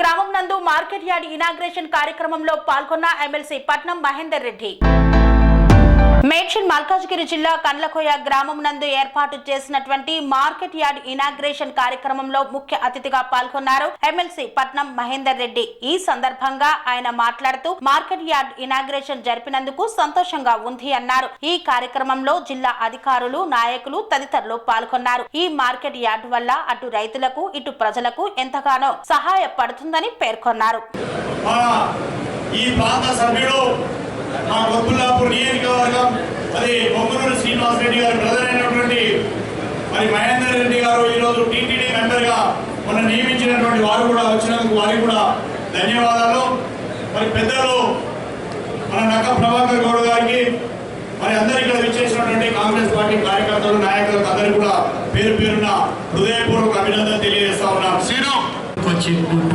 గ్రామం నందు market yard inauguration కార్యక్రమంలో పాల్గొన్న ఎమ్మెల్సీ పట్నం మహేందర్ రెడ్డి. మేడ్చల్ మల్కాజ్గిరి జిల్లా కండ్లకోయ గ్రామం నందు ఏర్పాటు చేసినటువంటి మార్కెట్ యార్డ్ ఇనాగ్రేషన్ కార్యక్రమంలో ముఖ్య అతిథిగా పాల్గొన్నారు ఎమ్మెల్సీ పట్నం మహేందర్ రెడ్డి. ఈ సందర్భంగా ఆయన మాట్లాడుతూ మార్కెట్ యార్డ్ ఇనాగ్రేషన్ జరిపినందుకు సంతోషంగా ఉంది అన్నారు. ఈ కార్యక్రమంలో జిల్లా అధికారులు, నాయకులు తదితరులు పాల్గొన్నారు. ఈ మార్కెట్ యార్డ్ వల్ల అటు రైతులకు ఇటు ప్రజలకు ఎంతగానో సహాయపడుతుందని పేర్కొన్నారు. మా గొప్పలాపూర్ నియోజకవర్గం అది బొమ్మనూరు శ్రీనివాస్ రెడ్డి గారి బ్రదర్ అయినటువంటి మరి మహేందర్ రెడ్డి గారు ఈరోజు టీటీడీ మెంబర్గా మొన్న నియమించినటువంటి వారు కూడా వచ్చినందుకు వారికి కూడా ధన్యవాదాలు. మరి పెద్దలు మన నక్క ప్రభాకర్ గౌడ్ గారికి మరి అందరు ఇక్కడ విచ్చేసినటువంటి కాంగ్రెస్ పార్టీ కార్యకర్తలు, నాయకులకు అందరికీ కూడా పేరు పేరున హృదయపూర్వక అభినందన తెలియజేస్తా ఉన్నాం. శ్రీరామ్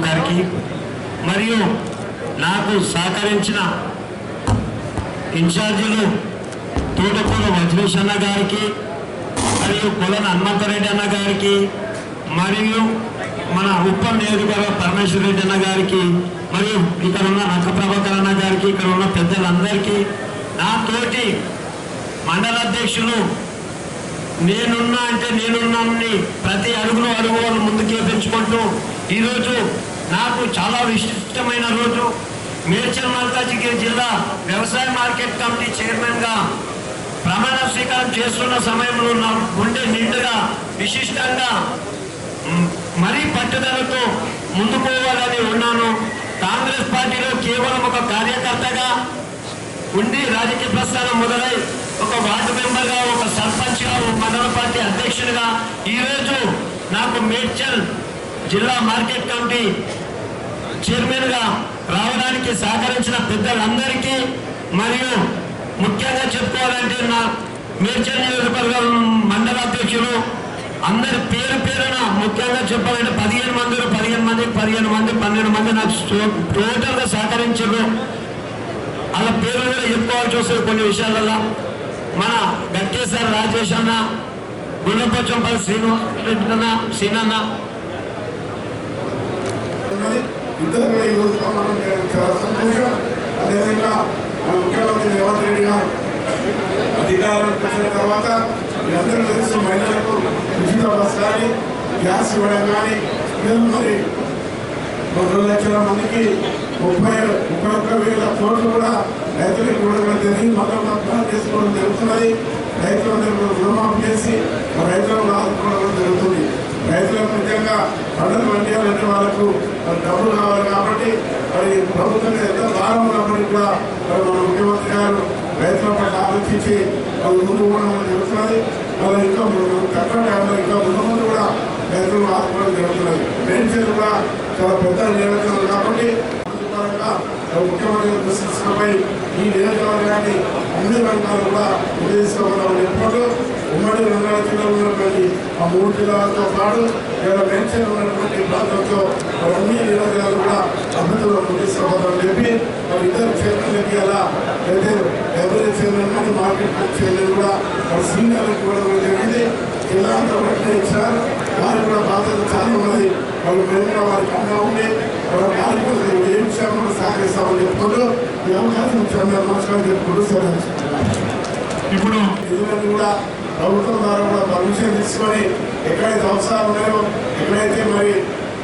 గారికి మరియు నాకు సహకరించిన ఇన్ఛార్జీలు తోటకూర వజ్రేష్ అన్న గారికి మరియు కొలన హనుమంతరెడ్డి అన్న గారికి మరియు మన ఉప్పం నియోజకవర్గ పరమేశ్వర రెడ్డి అన్న గారికి మరియు ఇక్కడ ఉన్న నక్క ప్రభాకర్ అన్న గారికి, ఇక్కడ ఉన్న పెద్దలందరికీ, నాతోటి మండల అధ్యక్షులు నేనున్నా అంటే నేనున్నాన్ని ప్రతి అడుగులో అడుగు వాళ్ళు ముందుకే పెంచుకుంటూ ఈరోజు నాకు చాలా విశిష్టమైన రోజు. మేడ్చల్ మల్కాజ్గిరి జిల్లా వ్యవసాయ మార్కెట్ కమిటీ చైర్మన్గా ప్రమాణ స్వీకారం చేస్తున్న సమయంలో నా గుండె నిండుగా విశిష్టంగా మరీ పట్టుదలతో ముందుకు పోవాలని ఉన్నాను. కాంగ్రెస్ పార్టీలో కేవలం ఒక కార్యకర్తగా ఉండి రాజకీయ ప్రస్థానం మొదలై ఒక వార్డు మెంబర్గా, ఒక సర్పంచ్గా, ఒక మండల పార్టీ అధ్యక్షుడిగా ఈరోజు నాకు మేడ్చల్ జిల్లా మార్కెట్ కమిటీ చైర్మన్గా రావడానికి సహకరించిన పెద్దలందరికీ మరియు ముఖ్యంగా చెప్పుకోవాలంటే నా మేడ్చల్ నియోజకవర్గం మండల అధ్యక్షులు అందరి పేరు పేరున ముఖ్యంగా చెప్పాలంటే 15 మంది 12 మంది నాకు టోటల్గా సహకరించారు. అలా పేర్లు కూడా చెప్పుకోవాల్సి వస్తుంది కొన్ని విషయాలలో. మన గట్టేశ్వర రాజేష్ అన్న, గుండెపచ్చంపల్లి శ్రీనన్న ఇద్దరు కూడా ఈరోజు చాలా సంతోషం. అదేవిధంగా మన ముఖ్యమంత్రి రేవంత్ రెడ్డి గారు అధికారంలోకి వచ్చిన తర్వాత మీరందరూ తెలుసు మహిళలకు ఉచిత బస్ కానీ, గ్యాస్ ఇవ్వడం కానీ, మరి 2 లక్షల మందికి 31,000 కోట్లు కూడా రైతులకు ఇవ్వడం జరిగింది. మొత్తం చేసుకోవడం జరుగుతున్నది. రైతులందరూ రుణమాఫీ చేసి రైతులను ఆదుకోవడం జరుగుతుంది. రైతులకు ముఖ్యంగా పంటలు పండించాలంటే వాళ్ళకు డబ్బులు కావాలి కాబట్టి మరి ప్రభుత్వం ఎంత భారం ఉన్నప్పటికీ కూడా మన ముఖ్యమంత్రి గారు రైతుల పట్ల ఆలోచించి వాళ్ళు ముందు పోవడం జరుగుతున్నది. వాళ్ళు ఇంకా తక్కువ టైంలో ఇంకా ముందు కూడా రైతులు ఆదుకోవడం జరుగుతున్నది. పెన్షన్ కూడా చాలా పెద్ద నియోజకవర్గం కాబట్టి ముఖ్యమంత్రి దృష్టిపై ఈ నియోజకవర్గాన్ని అన్ని రంగాలు కూడా ఉద్దేశించుకోవడం ఎప్పుడు ఉమ్మడి రంగాల జిల్లాలో ఉన్నటువంటి ఆ 3 జిల్లాలతో పాటు ఇలా పెన్షన్ ఉన్నటువంటి ప్రాంతంతో అన్ని నియోజకాలు కూడా అభివృద్ధిలో ఉద్దేశించుకోవడం చెప్పి మరి ఇద్దరు క్షేత్రాలకి అలా అయితే ఎవరి చైర్మన్ మార్కెట్ చైర్మన్ కూడా సీనియర్లకు కూడా జరిగింది. జిల్లా అంతా ఒకటి ఇచ్చారు. వారికి కూడా బాధ్యత చాలా ఉన్నది. వాళ్ళు మేము కూడా వారికి అంగా ఉండి కార్యక్రమం ఏ విషయాలు కూడా సహకరిస్తామని చెప్పుకుంటూ ఈ అవకాశం నమస్కారం చెప్పుకుంటూ ఇప్పుడు నిధులను కూడా ప్రభుత్వం ద్వారా కూడా పర్మిషన్ తీసుకొని ఎక్కడైతే అవసరాలు ఉన్నాయో, ఎక్కడైతే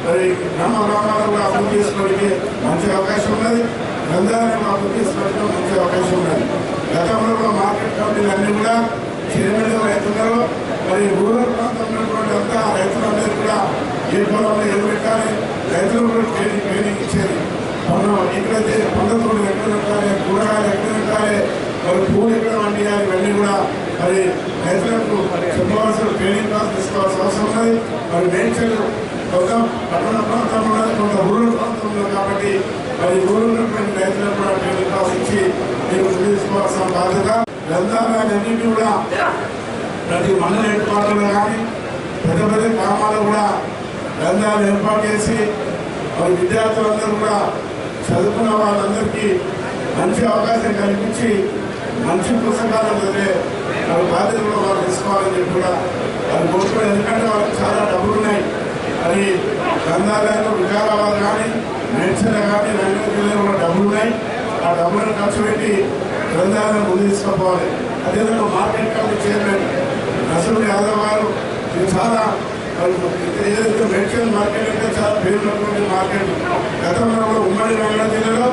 మరి గ్రామాలు కూడా అభివృద్ధి చేసుకోవడానికి మంచి అవకాశం ఉన్నది. గ్రంథాలను అభివృద్ధి చేసుకోవడానికి మంచి అవకాశం ఉన్నది. గతంలో కూడా మార్కెట్ కమిటీలు అన్నీ కూడా చైర్మన్గా రైతున్నారు. మరి రూరల్ ప్రాంతంలో ఉన్నటువంటి అంతా రైతులందరూ కూడా ఏ పొలంలో ఏది పెట్టాలి, రైతులు కూడా ట్రైనింగ్ ఇచ్చేది. మనం ఎక్కడైతే పండ్లతోడు ఎక్కడ పెట్టాలి, కూరగాయలు ఎక్కడ పెట్టాలి, మరి పూలు ఎక్కడ వండియాలి, ఇవన్నీ కూడా మరి రైతులకు చెప్పవలసిన ట్రైనింగ్ క్లాస్ తీసుకోవాల్సిన అవసరం ఉన్నది. మరి మేడ్చల్ కొంత పట్టణ ప్రాంతంలో కొంత రూరల్ ప్రాంతంలో కాబట్టి మరి రూరల్ ఉన్నటువంటి రైతులకు కూడా ట్రైనింగ్ క్లాస్ ఇచ్చి మీరు తీసుకోవాల్సిన బాధ్యత. గ్రంథాలన్నింటినీ కూడా ప్రతి మండల హెడ్ క్వార్టర్లో కానీ పెద్ద పెద్ద గ్రామాల్లో కూడా గ్రంథాలు ఏర్పాటు చేసి మరి విద్యార్థులందరూ కూడా చదువుకున్న వాళ్ళందరికీ మంచి అవకాశం కల్పించి మంచి పుస్తకాలు చదివే వాళ్ళ బాధ్యత కూడా వాళ్ళు తీసుకోవాలని చెప్పి కూడా వాళ్ళు కోరుకోవాలి. ఎందుకంటే వాళ్ళకి చాలా డబ్బులు ఉన్నాయి. అది గ్రంథాలయాలు వికారాబాద్ కానీ మేడ్చల్ కానీ రంగారెడ్డి జిల్లాలో కూడా డబ్బులు ఉన్నాయి. ఆ డబ్బులను ఖర్చు పెట్టి గ్రంథాలను ముందు తీసుకుపోవాలి. అదేవిధంగా market committee chairman Narasimha Yadav గారు ఇది చాలా ఏదైతే మేడ్చల్ మార్కెట్ అంటే చాలా పేరున్నటువంటి మార్కెట్. గతంలో కూడా ఉమ్మడి రంగారెడ్డి జిల్లాలో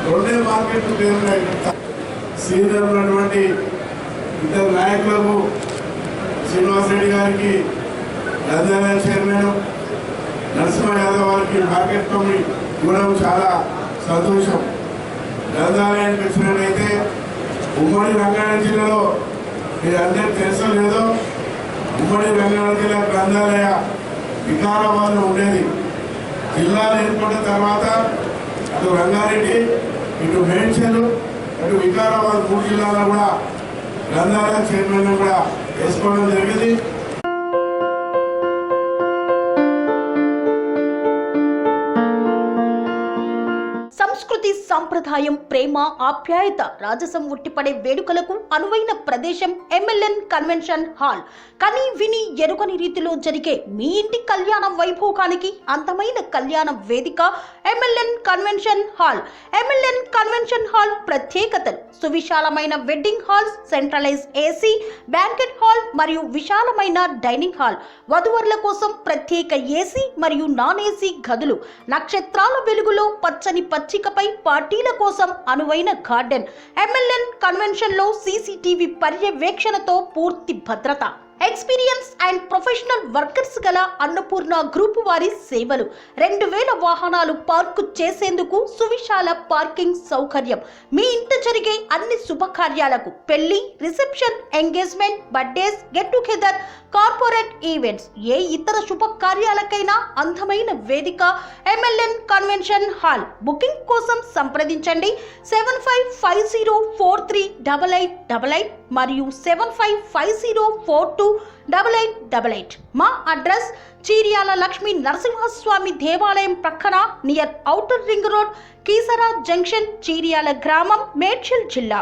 2 మార్కెట్లు పేరున్నాయి. సీనియర్ ఉన్నటువంటి ఇద్దరు నాయకులకు శ్రీనివాసరెడ్డి గారికి గ్రంథాలయ చైర్మన్ నరసింహ యాదవ్ గారికి మార్కెట్ కమిటీ ఇవ్వడం చాలా సంతోషం. గ్రంథాలయానికి వచ్చినట్లయితే ఉమ్మడి రంగారెడ్డి జిల్లాలో మీరు అందరికీ తెలుసో లేదో ఉమ్మడి రంగారెడ్డి జిల్లా గ్రంథాలయ వికారాబాద్లో ఉండేది. జిల్లాలు ఏర్పడిన తర్వాత అటు రంగారెడ్డి, ఇటు మేడ్చల్, అటు వికారాబాద్ 3 జిల్లాలో కూడా గ్రంథాలయ చైర్మన్ కూడా వేసుకోవడం జరిగింది. సంస్కృతి, సంప్రదాయం, ప్రేమ, ఆప్యాయత, రాజసం ఉట్టిపడే వేడుకలకు అనువైన ప్రదేశం ఎంఎల్ఎన్ కన్వెన్షన్ హాల్. కని విని ఎరుగని రీతిలో జరిగే మీ ఇంటి కళ్యాణ వైభోగానికి అందమైన కళ్యాణ వేదిక MLN convention hall. MLN convention hall ప్రత్యేకతలు: సువిశాలమైన wedding halls, centralised AC banquet hall మరియు విశాలమైన డైనింగ్ హాల్, వధువరుల కోసం ప్రత్యేక ఏసీ మరియు నాన్ ఏసీ గదులు, నక్షత్రాల వెలుగులో పచ్చని పచ్చికపై పార్టీల కోసం అనువైన గార్డెన్. ఎంఎల్ఎన్ కన్వెన్షన్ లో సీసీటీవీ పర్యవేక్షణతో పూర్తి భద్రత. ఎక్స్పీరియన్స్ అండ్ ప్రొఫెషనల్ వర్కర్స్ గల అన్నపూర్ణ గ్రూపు వారి సేవలు. 2000 వాహనాలు పార్కు చేసేందుకు సువిశాల పార్కింగ్ సౌకర్యం. మీ ఇంట జరిగే అన్ని శుభకార్యాలకు, పెళ్లి, reception, engagement, birthdays, get together, corporate events, ఏ ఇతర శుభకార్యాలకైనా అందమైన వేదిక ఎంఎల్ఎన్ కన్వెన్షన్ హాల్. బుకింగ్ కోసం సంప్రదించండి 7550438888 మరియు 7550428888. మా అడ్రస్ చీర్యాల లక్ష్మీ నరసింహస్వామి దేవాలయం ప్రక్కన, near outer ring road, Keesara junction, Cheeryal గ్రామం, మేడ్చల్ జిల్లా.